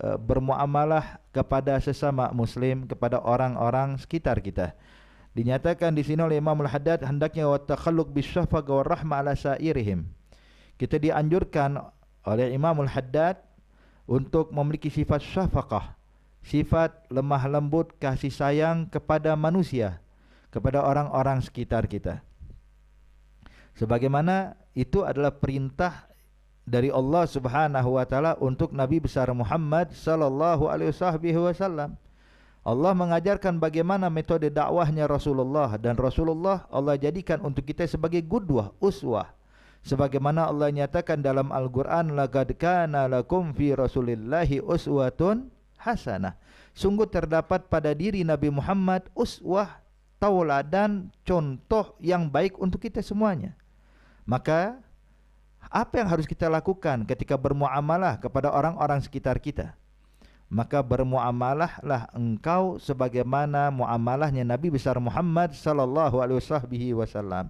bermuamalah kepada sesama muslim, kepada orang-orang sekitar kita. Dinyatakan di sini oleh Imam Al-Haddad, hendaknya wa takhalluq bisyafaqah wa rahmah ala sairihim. Kita dianjurkan oleh Imam Al-Haddad untuk memiliki sifat syafaqah, sifat lemah lembut, kasih sayang kepada manusia, kepada orang-orang sekitar kita. Sebagaimana itu adalah perintah dari Allah Subhanahu wa taala untuk Nabi besar Muhammad sallallahu alaihi wasallam. Allah mengajarkan bagaimana metode dakwahnya Rasulullah, dan Rasulullah Allah jadikan untuk kita sebagai qudwah, uswah. Sebagaimana Allah nyatakan dalam Al-Qur'an, laqad kana lakum fi Rasulillahi uswatun hasanah. Sungguh terdapat pada diri Nabi Muhammad uswah, tauladan, contoh yang baik untuk kita semuanya. Maka apa yang harus kita lakukan ketika bermuamalah kepada orang-orang sekitar kita? Maka bermuamalahlah engkau sebagaimana muamalahnya Nabi besar Muhammad sallallahu alaihi wasallam.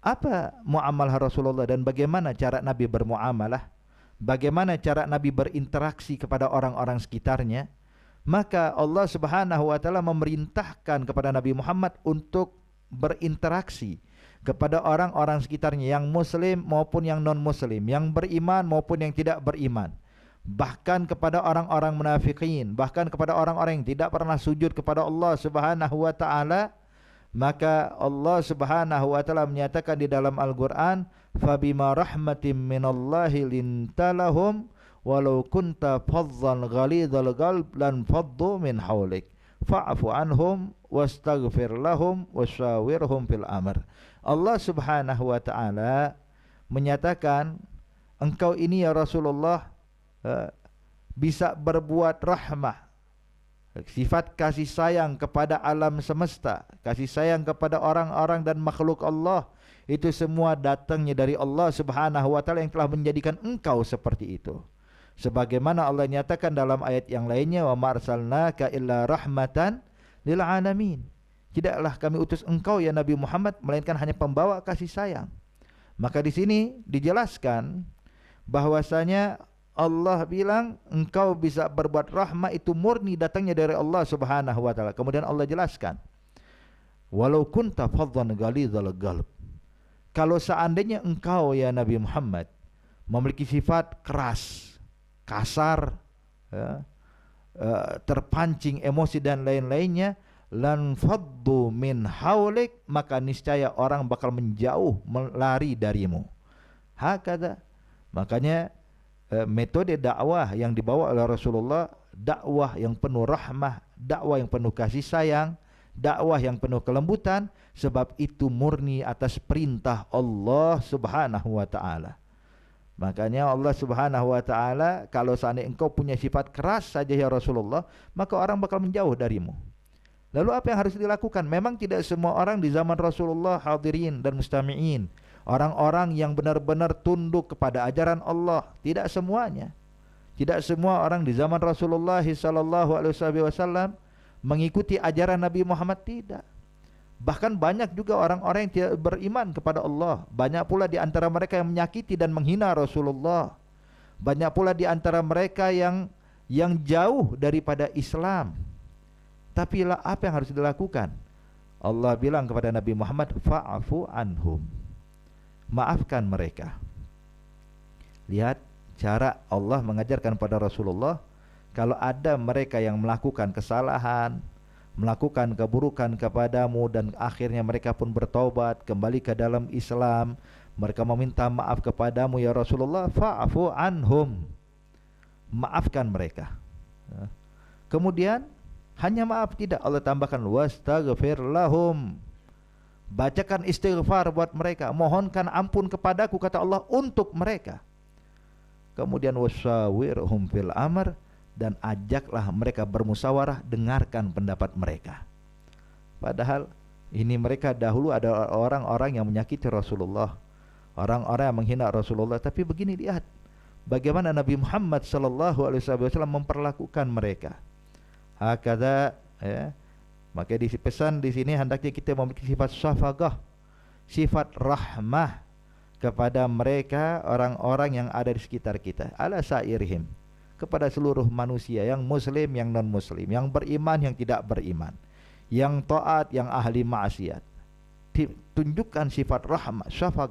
Apa muamalah Rasulullah dan bagaimana cara Nabi bermuamalah? Bagaimana cara Nabi berinteraksi kepada orang-orang sekitarnya? Maka Allah Subhanahu wa taala memerintahkan kepada Nabi Muhammad untuk berinteraksi kepada orang-orang sekitarnya, yang muslim maupun yang non-muslim, yang beriman maupun yang tidak beriman. Bahkan kepada orang-orang munafikin, bahkan kepada orang-orang yang tidak pernah sujud kepada Allah Subhanahu wa taala. Maka Allah Subhanahu wa taala menyatakan di dalam Al-Qur'an, "Fabima rahmatin minallahi lintalahum walau kunta fadhdhan ghalidhal qalb lan faddu min hawlik fa'fu anhum wastaghfir lahum wasyawirhum fil amr." Allah Subhanahu wa taala menyatakan, engkau ini ya Rasulullah bisa berbuat rahmah, sifat kasih sayang kepada alam semesta, kasih sayang kepada orang-orang dan makhluk Allah. Itu semua datangnya dari Allah Subhanahu wa taala yang telah menjadikan engkau seperti itu. Sebagaimana Allah nyatakan dalam ayat yang lainnya, wa marsalnaka illa rahmatan lil alamin. Tidaklah kami utus engkau ya Nabi Muhammad melainkan hanya pembawa kasih sayang. Maka di sini dijelaskan bahwasanya Allah bilang engkau bisa berbuat rahmah itu murni datangnya dari Allah Subhanahu wa taala. Kemudian Allah jelaskan, walau kunta faddan ghalidhal qalb. Kalau seandainya engkau ya Nabi Muhammad memiliki sifat keras, kasar, terpancing emosi dan lain-lainnya, lan faddu min haulik, maka niscaya orang bakal menjauh, melari darimu. Hakada. Makanya metode dakwah yang dibawa oleh Rasulullah, dakwah yang penuh rahmah, dakwah yang penuh kasih sayang, dakwah yang penuh kelembutan, sebab itu murni atas perintah Allah Subhanahu wa taala. Makanya Allah Subhanahu wa taala, kalau seandainya engkau punya sifat keras saja ya Rasulullah, maka orang bakal menjauh darimu. Lalu apa yang harus dilakukan? Memang tidak semua orang di zaman Rasulullah hadirin dan mustami'in, orang-orang yang benar-benar tunduk kepada ajaran Allah, tidak semuanya. Tidak semua orang di zaman Rasulullah sallallahu alaihi wasallam mengikuti ajaran Nabi Muhammad, tidak. Bahkan banyak juga orang-orang yang tidak beriman kepada Allah. Banyak pula di antara mereka yang menyakiti dan menghina Rasulullah. Banyak pula di antara mereka yang jauh daripada Islam. Tapi apa yang harus dilakukan? Allah bilang kepada Nabi Muhammad, fa'fu anhum. Maafkan mereka. Lihat cara Allah mengajarkan pada Rasulullah, kalau ada mereka yang melakukan kesalahan, melakukan keburukan kepadamu, dan akhirnya mereka pun bertaubat kembali ke dalam Islam, mereka meminta maaf kepadamu ya Rasulullah, fa'fu anhum. Maafkan mereka. Kemudian hanya maaf tidak, Allah tambahkan wastaghfir lahum. Bacakan istighfar buat mereka, mohonkan ampun kepadaku kata Allah untuk mereka. Kemudian wasyawirhum fil amr, dan ajaklah mereka bermusyawarah, dengarkan pendapat mereka. Padahal ini mereka dahulu ada orang-orang yang menyakiti Rasulullah, orang-orang yang menghina Rasulullah. Tapi begini, lihat bagaimana Nabi Muhammad sallallahu alaihi wasallam memperlakukan mereka. Hakada, ya. Maka dipesan di sini hendaknya kita memiliki sifat syafaqah, sifat rahmah kepada mereka orang-orang yang ada di sekitar kita, ala sairihim, kepada seluruh manusia, yang muslim, yang non muslim, yang beriman, yang tidak beriman, yang taat, yang ahli maksiat. Ditunjukkan sifat rahmat, syafaqah,